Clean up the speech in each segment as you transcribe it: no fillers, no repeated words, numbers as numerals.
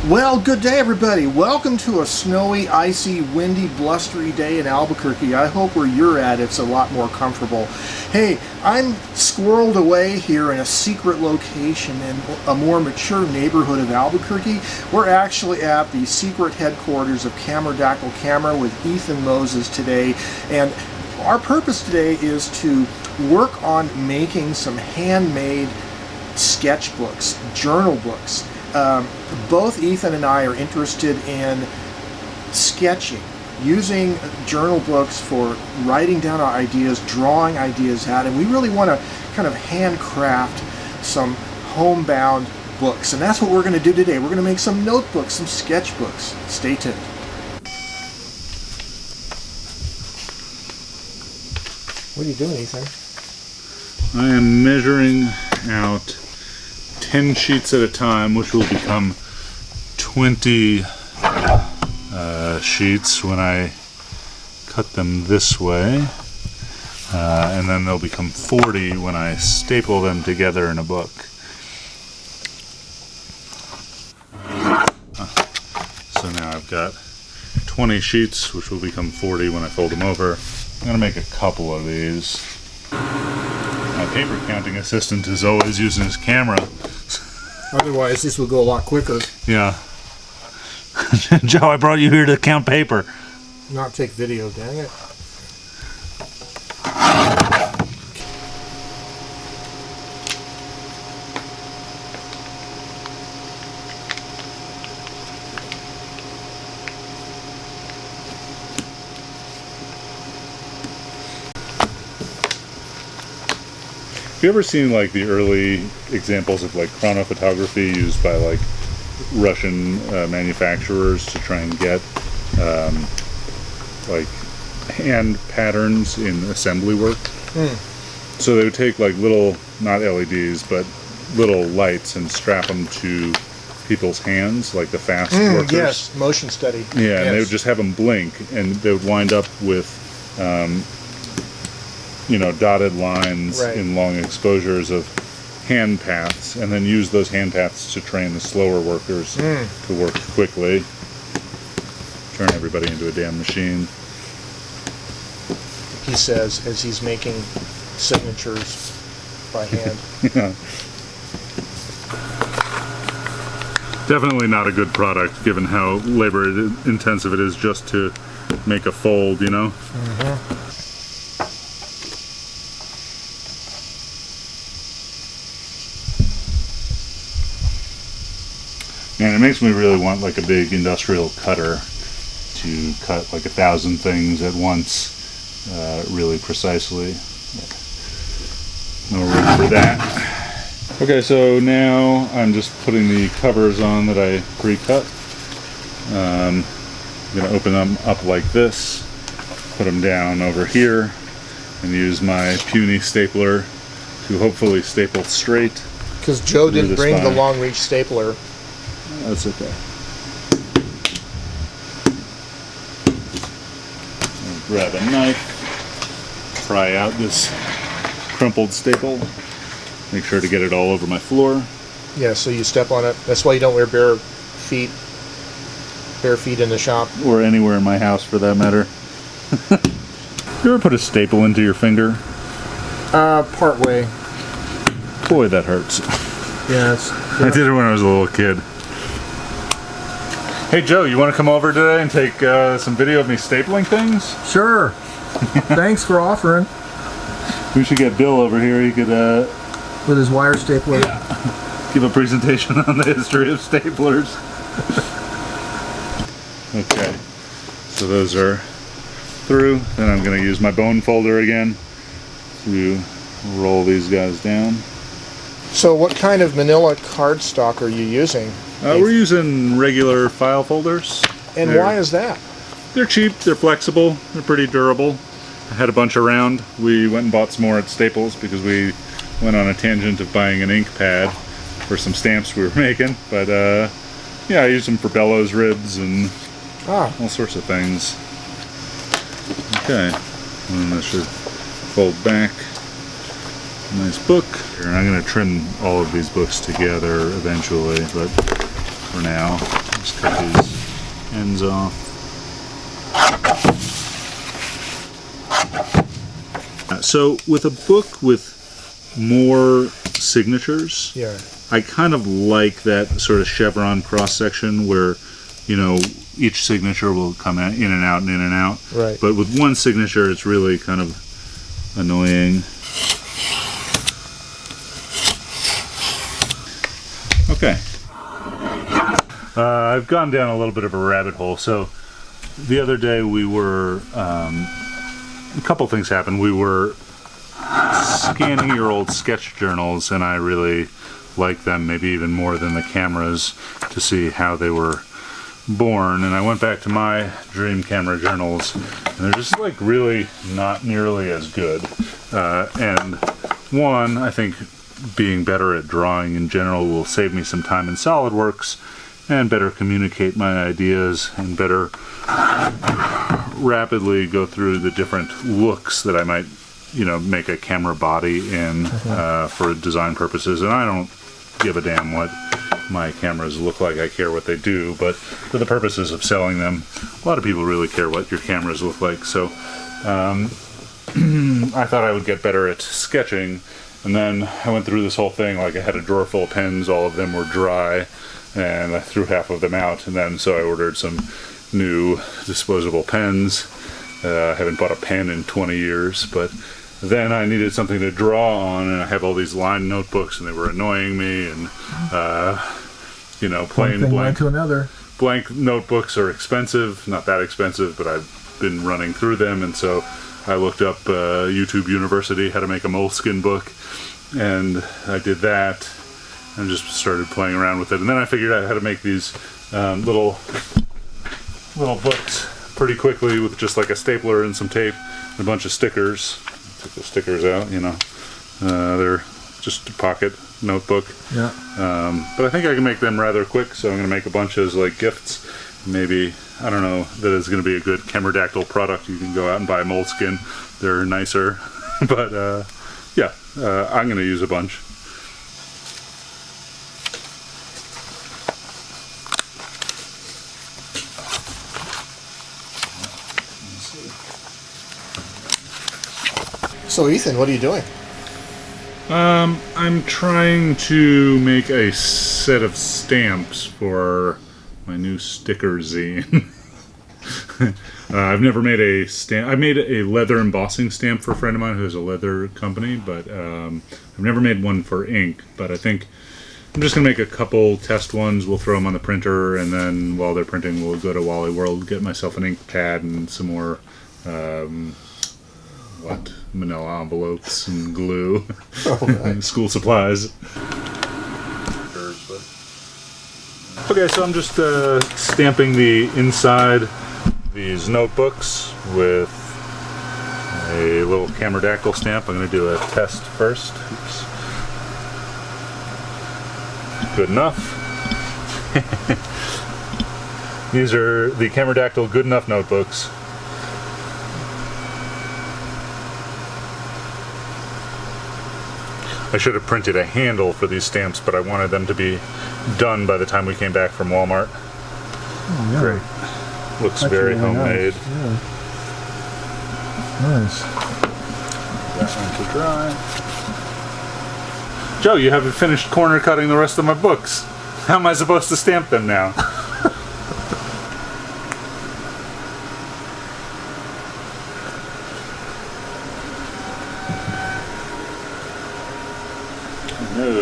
Well, good day everybody. Welcome to a snowy, icy, windy, blustery day in Albuquerque. I hope where you're at it's a lot more comfortable. Hey, I'm squirreled away here in a secret location in a more mature neighborhood of Albuquerque. We're actually at the secret headquarters of Camera Camera with Ethan Moses today, and our purpose today is to work on making some handmade sketchbooks, journal books. Both Ethan and I are interested in sketching, using journal books for writing down our ideas, drawing ideas out, and we really want to kind of handcraft some homebound books. And that's what we're going to do today. We're going to make some notebooks, some sketchbooks. Stay tuned. What are you doing, Ethan? I am measuring out 10 sheets at a time, which will become 20 sheets when I cut them this way, and then they'll become 40 when I staple them together in a book. So now I've got 20 sheets, which will become 40 when I fold them over. I'm going to make a couple of these. My paper counting assistant is always using his camera. Otherwise, this will go a lot quicker. Yeah. Joe, I brought you here to count paper. Not take video, dang it. Have you ever seen like the early examples of like chronophotography used by like Russian manufacturers to try and get like hand patterns in assembly work? So they would take like little, not LEDs, but little lights and strap them to people's hands, like the fast workers. Yes, motion study. Yeah, yes. And they would just have them blink, and they would wind up with you know, dotted lines in long exposures of hand paths, and then use those hand paths to train the slower workers to work quickly. Turn everybody into a damn machine. He says, as he's making signatures by hand. Yeah. Definitely not a good product, given how labor intensive it is just to make a fold, you know? And it makes me really want like a big industrial cutter to cut like 1,000 things at once, really precisely. No room for that. Okay, so now I'm just putting the covers on that I pre-cut. I'm going to open them up like this, put them down over here, and use my puny stapler to hopefully staple straight. Because Joe didn't bring the long reach stapler. That's okay. I'll grab a knife, pry out this crumpled staple, make sure to get it all over my floor. Yeah, so you step on it. That's why you don't wear bare feet in the shop. Or anywhere in my house for that matter. You ever put a staple into your finger? Part way. Boy, that hurts. Yeah, I did it when I was a little kid. Hey Joe, you want to come over today and take some video of me stapling things? Sure. Thanks for offering. We should get Bill over here. He could with his wire stapler. Yeah. Give a presentation on the history of staplers. Okay, so those are through. Then I'm going to use my bone folder again to roll these guys down. So what kind of manila cardstock are you using? We're using regular file folders. And why is that? They're cheap, they're flexible, they're pretty durable. I had a bunch around. We went and bought some more at Staples because we went on a tangent of buying an ink pad for some stamps we were making. But yeah, I use them for bellows ribs and all sorts of things. Okay, and this should fold back. Nice book. And I'm going to trim all of these books together eventually, but for now, Just cut these ends off. So with a book with more signatures, Yeah. I kind of like that sort of chevron cross section where, you know, each signature will come in and out and in and out. Right. But with one signature, it's really kind of annoying. Okay. I've gone down a little bit of a rabbit hole. So the other day we were, a couple things happened. We were scanning your old sketch journals, and I really like them, maybe even more than the cameras, to see how they were born. And I went back to my dream camera journals, and they're just like really not nearly as good. And one, I think being better at drawing in general will save me some time in SolidWorks and better communicate my ideas and better rapidly go through the different looks that I might, you know, make a camera body in for design purposes. And I don't give a damn what my cameras look like. I care what they do, but for the purposes of selling them, a lot of people really care what your cameras look like. So I thought I would get better at sketching, and then I went through this whole thing. Like, I had a drawer full of pens, all of them were dry, and I threw half of them out. And then so I ordered some new disposable pens. I haven't bought a pen in 20 years, but then I needed something to draw on, and I have all these lined notebooks, and they were annoying me. And you know, plain One thing led blank to another. blank notebooks are expensive. Not that expensive, but I've been running through them, and so I looked up YouTube University how to make a moleskin book, and I did that and just started playing around with it. And then I figured out how to make these little books pretty quickly with just like a stapler and some tape and a bunch of stickers. Took the stickers out, you know. They're just a pocket notebook. Yeah. But I think I can make them rather quick, so I'm going to make a bunch as like gifts. Maybe, I don't know, that is going to be a good Chemerdactyl product. You can go out and buy moleskin. They're nicer. But yeah, I'm going to use a bunch. So Ethan, what are you doing? I'm trying to make a set of stamps for my new sticker zine. I've never made a stamp. I made a leather embossing stamp for a friend of mine who has a leather company, but I've never made one for ink. But I think I'm just gonna make a couple test ones. We'll throw them on the printer, and then while they're printing, we'll go to Wally World, get myself an ink pad and some more manila envelopes and glue. And school supplies. Okay, so I'm just stamping the inside these notebooks with a little Chemerdactyl stamp. I'm going to do a test first. Oops. Good enough. These are the Chemerdactyl Good Enough notebooks. I should have printed a handle for these stamps, but I wanted them to be done by the time we came back from Walmart. Oh, yeah. Great. Looks That's very really homemade. Nice. Yeah. Nice. That one to dry. Joe, you haven't finished corner cutting the rest of my books. How am I supposed to stamp them now? No.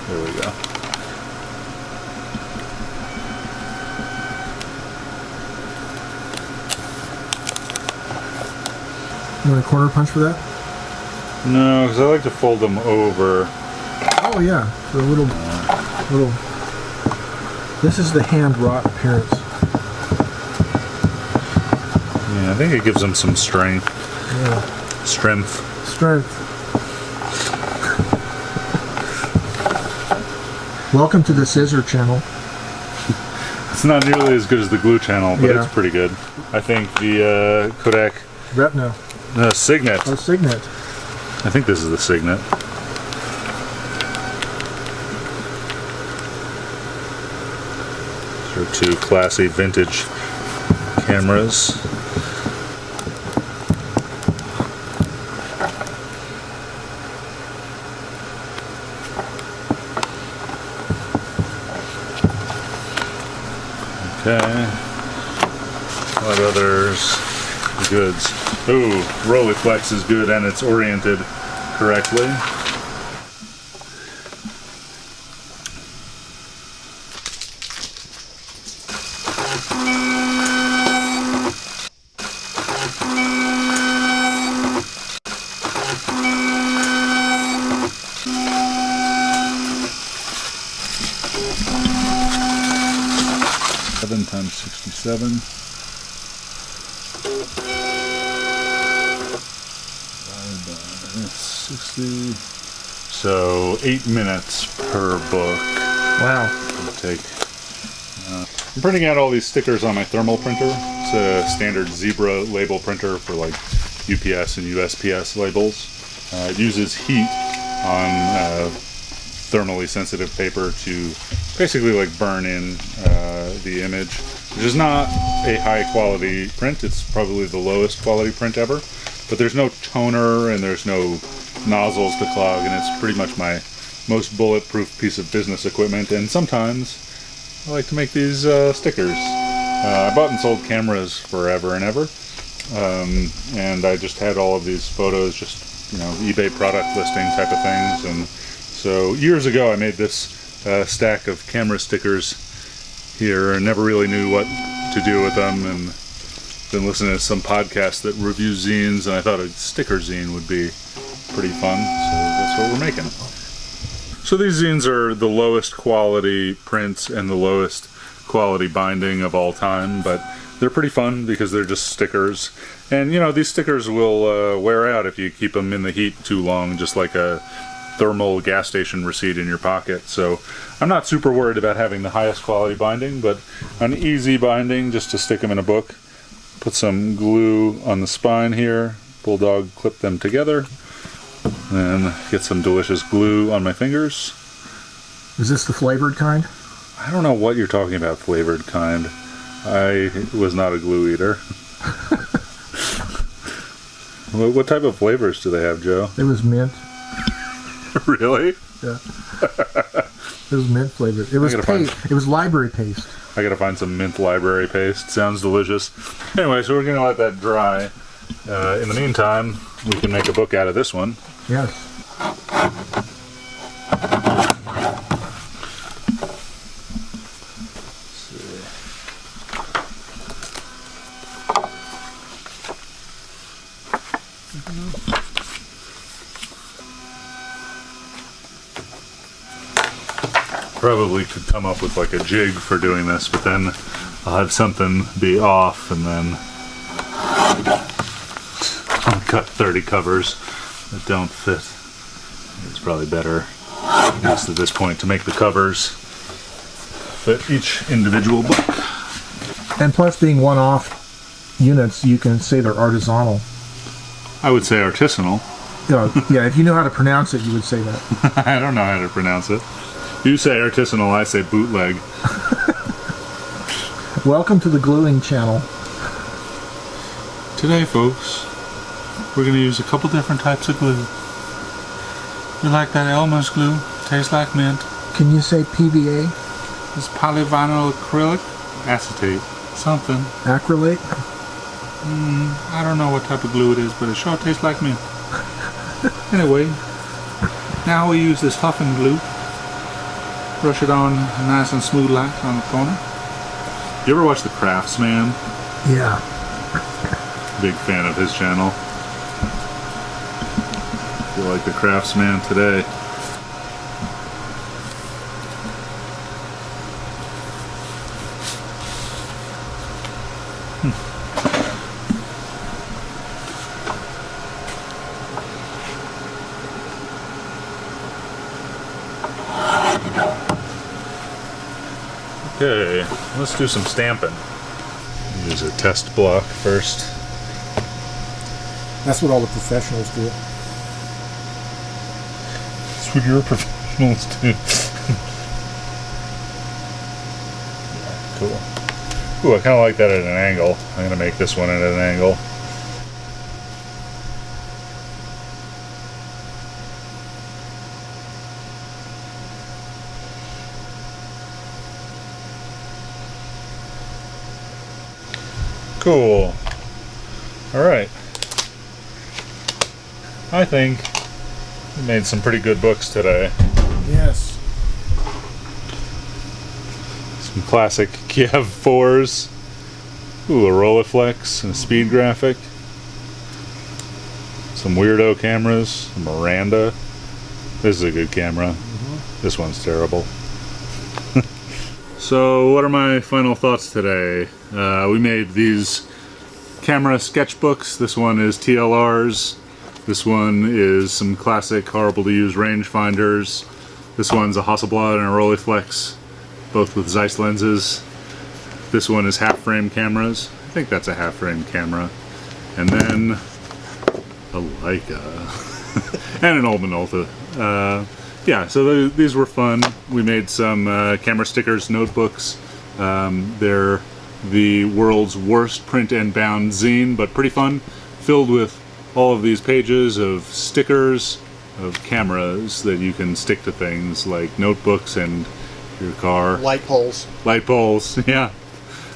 There we go. You want a quarter punch for that? No, because I like to fold them over. Oh yeah, for a little. This is the hand wrought appearance. Yeah, I think it gives them some strength. Yeah. Strength. Welcome to the scissor channel. It's not nearly as good as the glue channel, but Yeah. it's pretty good. I think the Kodak Retina. Signet. Oh, Signet. I think this is the Signet. They're two classy vintage cameras. Okay. What others? Goods. Ooh, Rolleiflex is good and it's oriented correctly. Times 67. Divided by 60. So 8 minutes per book. Wow. Take. I'm printing out all these stickers on my thermal printer. It's a standard Zebra label printer for like UPS and USPS labels. It uses heat on thermally sensitive paper to basically like burn in the image, which is not a high quality print. It's probably the lowest quality print ever, but there's no toner and there's no nozzles to clog, and it's pretty much my most bulletproof piece of business equipment. And sometimes I like to make these stickers. I bought and sold cameras forever and ever, and I just had all of these photos, just, you know, eBay product listing type of things. And so years ago I made this stack of camera stickers here and never really knew what to do with them, and been listening to some podcasts that review zines, and I thought a sticker zine would be pretty fun, so that's what we're making. So these zines are the lowest quality prints and the lowest quality binding of all time, but they're pretty fun because they're just stickers. And you know, these stickers will wear out if you keep them in the heat too long, just like a thermal gas station receipt in your pocket. So I'm not super worried about having the highest quality binding, but an easy binding just to stick them in a book. Put some glue on the spine here, bulldog clip them together, and get some delicious glue on my fingers. Is this the flavored kind? I don't know what you're talking about, flavored kind. I was not a glue eater. What type of flavors do they have, Joe? It was mint. Really? Yeah. It was mint flavored. It was paste. It was library paste. I gotta find some mint library paste. Sounds delicious. Anyway, so we're gonna let that dry. In the meantime, we can make a book out of this one. Yes. Probably could come up with like a jig for doing this, but then I'll have something be off, and then I'll cut 30 covers that don't fit. It's probably better, at least at this point, to make the covers fit each individual book. And plus, being one-off units, you can say they're artisanal. I would say artisanal. Yeah, if you know how to pronounce it, you would say that. I don't know how to pronounce it. You say artisanal, I say bootleg. Welcome to the gluing channel. Today, folks, we're going to use a couple different types of glue. You like that Elmer's glue? Tastes like mint. Can you say PVA? It's polyvinyl acrylic acetate. Something. Acrylate? I don't know what type of glue it is, but it sure tastes like mint. Anyway, now we use this huffing glue. Brush it on nice and smooth like on the corner. You ever watch The Craftsman? Yeah. Big fan of his channel. Feel like The Craftsman today. Okay, let's do some stamping. Use a test block first. That's what all the professionals do. That's what your professionals do. Cool. Ooh, I kind of like that at an angle. I'm going to make this one at an angle. Cool. Alright. I think we made some pretty good books today. Yes. Some classic Kiev 4s. Ooh, a Rolleiflex and a speed graphic. Some weirdo cameras. A Miranda. This is a good camera. This one's terrible. So, what are my final thoughts today? We made these camera sketchbooks. This one is TLRs. This one is some classic horrible to use rangefinders. This one's a Hasselblad and a Rolleiflex, both with Zeiss lenses. This one is half frame cameras. I think that's a half frame camera. And then a Leica and an old Minolta. Yeah, so these were fun. We made some camera stickers, notebooks. They're the world's worst print and bound zine, but pretty fun, filled with all of these pages of stickers of cameras that you can stick to things like notebooks and your car. Light poles. Light poles, yeah.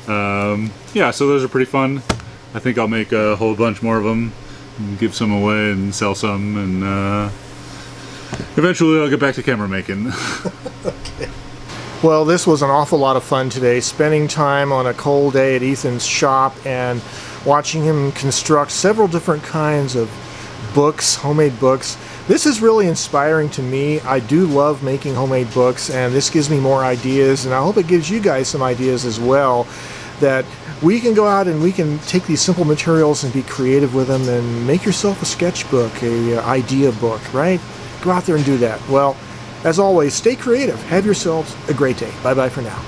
Yeah, so those are pretty fun. I think I'll make a whole bunch more of them, and give some away and sell some, and eventually I'll get back to camera making. Okay. Well, this was an awful lot of fun today, spending time on a cold day at Ethan's shop and watching him construct several different kinds of books, homemade books. This is really inspiring to me. I do love making homemade books, and this gives me more ideas, and I hope it gives you guys some ideas as well, that we can go out and we can take these simple materials and be creative with them and make yourself a sketchbook, a idea book, right? Go out there and do that. Well, as always, stay creative. Have yourselves a great day. Bye-bye for now.